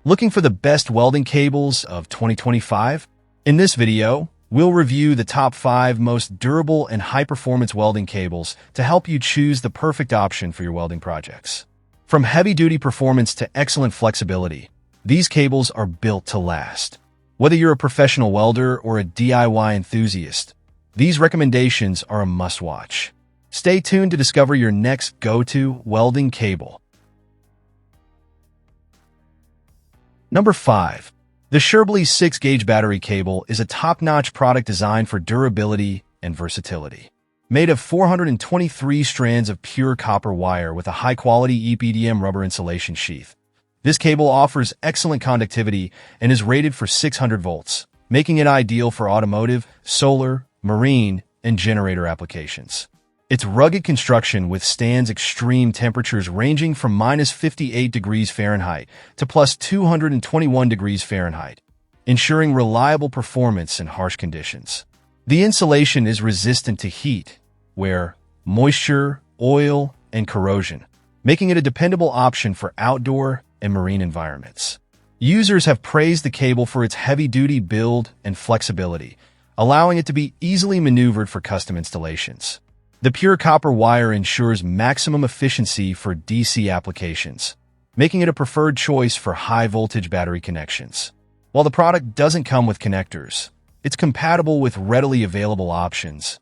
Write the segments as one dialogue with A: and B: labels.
A: Looking for the best welding cables of 2025? In this video, we'll review the top 5 most durable and high-performance welding cables to help you choose the perfect option for your welding projects. From heavy-duty performance to excellent flexibility, these cables are built to last. Whether you're a professional welder or a DIY enthusiast, these recommendations are a must-watch. Stay tuned to discover your next go-to welding cable. Number 5. The Shirbly 6-gauge battery cable is a top-notch product designed for durability and versatility. Made of 423 strands of pure copper wire with a high-quality EPDM rubber insulation sheath, this cable offers excellent conductivity and is rated for 600 volts, making it ideal for automotive, solar, marine, and generator applications. Its rugged construction withstands extreme temperatures ranging from -58 degrees Fahrenheit to +221 degrees Fahrenheit, ensuring reliable performance in harsh conditions. The insulation is resistant to heat, wear, moisture, oil, and corrosion, making it a dependable option for outdoor and marine environments. Users have praised the cable for its heavy-duty build and flexibility, allowing it to be easily maneuvered for custom installations. The pure copper wire ensures maximum efficiency for DC applications, making it a preferred choice for high-voltage battery connections. While the product doesn't come with connectors, it's compatible with readily available options,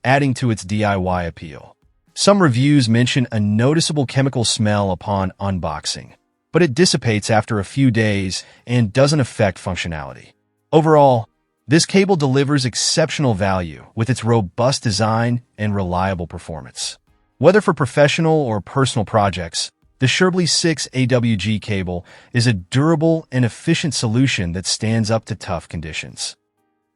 A: adding to its DIY appeal. Some reviews mention a noticeable chemical smell upon unboxing, but it dissipates after a few days and doesn't affect functionality. Overall, this cable delivers exceptional value with its robust design and reliable performance. Whether for professional or personal projects, the Shirbly 6 AWG cable is a durable and efficient solution that stands up to tough conditions.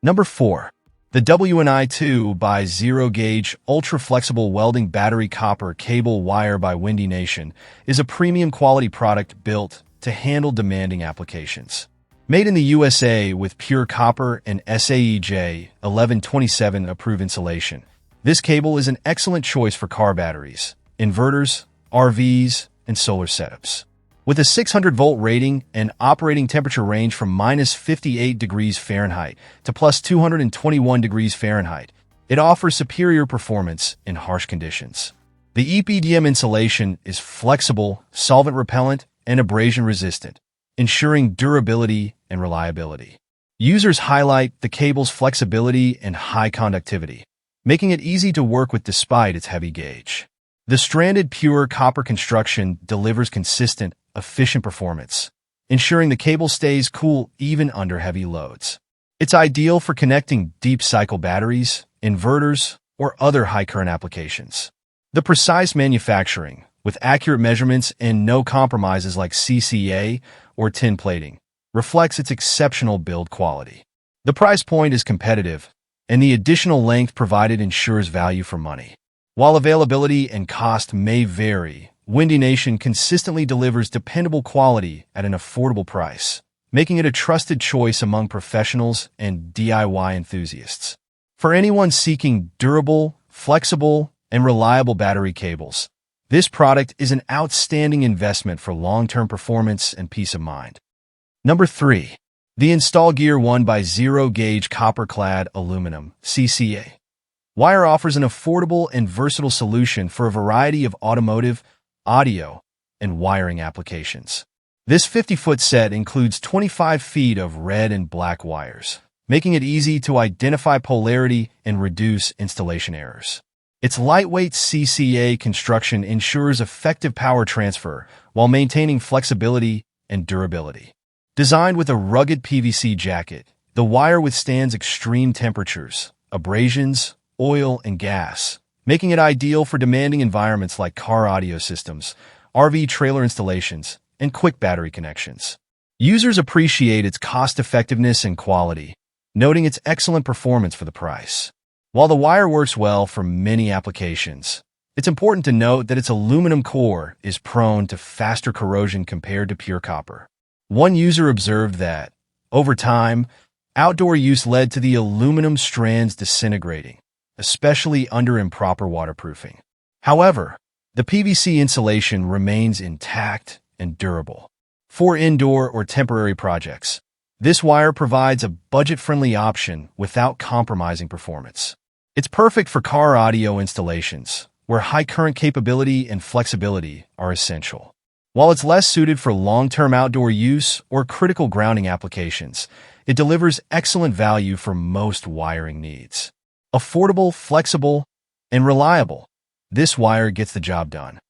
A: Number 4. The WNI2 by 0-gauge ultra-flexible welding battery copper cable wire by Windy Nation is a premium quality product built to handle demanding applications. Made in the USA with pure copper and SAE 1127 approved insulation, this cable is an excellent choice for car batteries, inverters, RVs, and solar setups. With a 600-volt rating and operating temperature range from -58 degrees Fahrenheit to +221 degrees Fahrenheit, it offers superior performance in harsh conditions. The EPDM insulation is flexible, solvent-repellent, and abrasion-resistant, ensuring durability and reliability. Users highlight the cable's flexibility and high conductivity, making it easy to work with despite its heavy gauge. The stranded pure copper construction delivers consistent, efficient performance, ensuring the cable stays cool even under heavy loads. It's ideal for connecting deep-cycle batteries, inverters, or other high-current applications. The precise manufacturing, with accurate measurements and no compromises like CCA or tin plating, reflects its exceptional build quality. The price point is competitive, and the additional length provided ensures value for money. While availability and cost may vary, Windy Nation consistently delivers dependable quality at an affordable price, making it a trusted choice among professionals and DIY enthusiasts. For anyone seeking durable, flexible, and reliable battery cables, this product is an outstanding investment for long-term performance and peace of mind. Number 3. The InstallGear 1x0-gauge copper clad aluminum CCA wire offers an affordable and versatile solution for a variety of automotive, audio, and wiring applications. This 50-foot set includes 25 feet of red and black wires, making it easy to identify polarity and reduce installation errors. Its lightweight CCA construction ensures effective power transfer while maintaining flexibility and durability. Designed with a rugged PVC jacket, the wire withstands extreme temperatures, abrasions, oil, and gas, making it ideal for demanding environments like car audio systems, RV trailer installations, and quick battery connections. Users appreciate its cost-effectiveness and quality, noting its excellent performance for the price. While the wire works well for many applications, it's important to note that its aluminum core is prone to faster corrosion compared to pure copper. One user observed that, over time, outdoor use led to the aluminum strands disintegrating, especially under improper waterproofing. However, the PVC insulation remains intact and durable. for indoor or temporary projects. This wire provides a budget-friendly option without compromising performance. It's perfect for car audio installations, where high current capability and flexibility are essential. While it's less suited for long-term outdoor use or critical grounding applications, it delivers excellent value for most wiring needs. Affordable, flexible, and reliable, this wire gets the job done.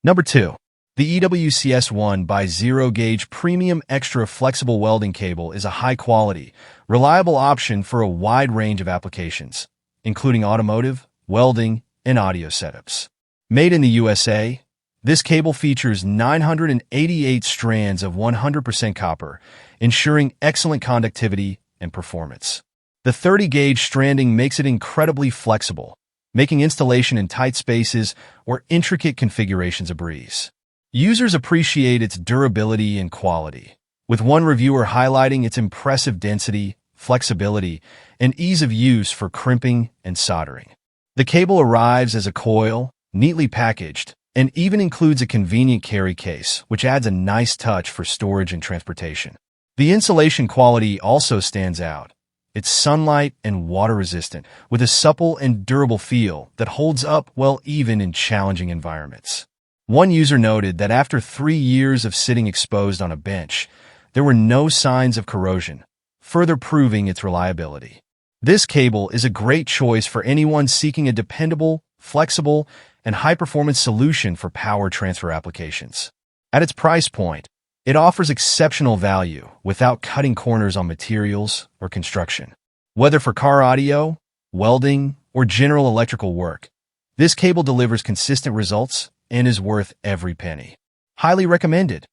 A: Number 2. The EWCS 1x0 gauge Premium Extra Flexible Welding Cable is a high-quality, reliable option for a wide range of applications, including automotive, welding, and audio setups. Made in the USA, this cable features 988 strands of 100% copper, ensuring excellent conductivity and performance. The 30-gauge stranding makes it incredibly flexible, making installation in tight spaces or intricate configurations a breeze. Users appreciate its durability and quality, with one reviewer highlighting its impressive density, flexibility, and ease of use for crimping and soldering. The cable arrives as a coil, neatly packaged, and even includes a convenient carry case, which adds a nice touch for storage and transportation. The insulation quality also stands out. It's sunlight and water-resistant, with a supple and durable feel that holds up well even in challenging environments. One user noted that after 3 years of sitting exposed on a bench, there were no signs of corrosion, further proving its reliability. This cable is a great choice for anyone seeking a dependable, flexible, and high-performance solution for power transfer applications. At its price point, it offers exceptional value without cutting corners on materials or construction. Whether for car audio, welding, or general electrical work, this cable delivers consistent results and is worth every penny. Highly recommended.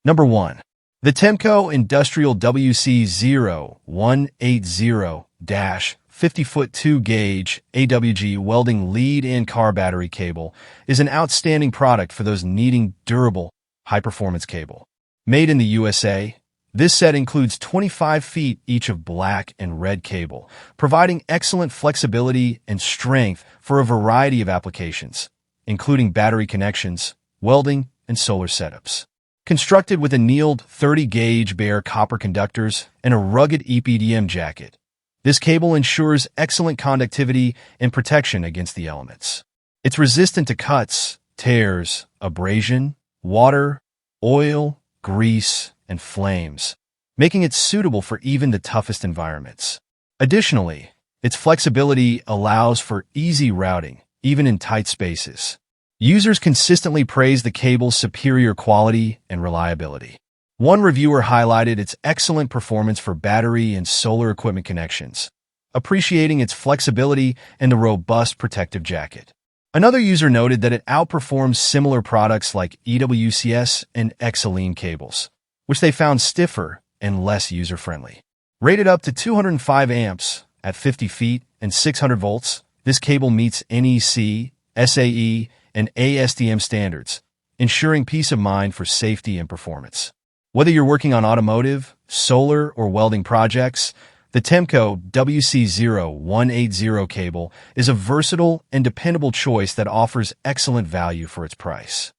A: Number 1. The TEMCo Industrial WC0180-50-foot 2-gauge AWG welding lead-in car battery cable is an outstanding product for those needing durable, high-performance cable. Made in the USA, this set includes 25 feet each of black and red cable, providing excellent flexibility and strength for a variety of applications, including battery connections, welding, and solar setups. Constructed with annealed 30-gauge bare copper conductors and a rugged EPDM jacket, this cable ensures excellent conductivity and protection against the elements. It's resistant to cuts, tears, abrasion, water, oil, grease, and flames, making it suitable for even the toughest environments. Additionally, its flexibility allows for easy routing, even in tight spaces. Users consistently praise the cable's superior quality and reliability. One reviewer highlighted its excellent performance for battery and solar equipment connections, appreciating its flexibility and the robust protective jacket. Another user noted that it outperforms similar products like EWCS and Xylene cables, which they found stiffer and less user-friendly. Rated up to 205 amps at 50 feet and 600 volts, this cable meets NEC, SAE, and ASTM standards, ensuring peace of mind for safety and performance. Whether you're working on automotive, solar, or welding projects, the TEMCo WC0180 cable is a versatile and dependable choice that offers excellent value for its price.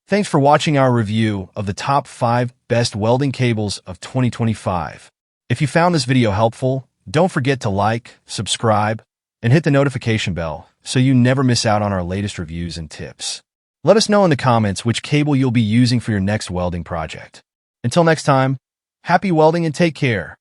A: Thanks for watching our review of the top 5 best welding cables of 2025. If you found this video helpful, don't forget to like, subscribe, and hit the notification bell so you never miss out on our latest reviews and tips. Let us know in the comments which cable you'll be using for your next welding project. Until next time, happy welding and take care.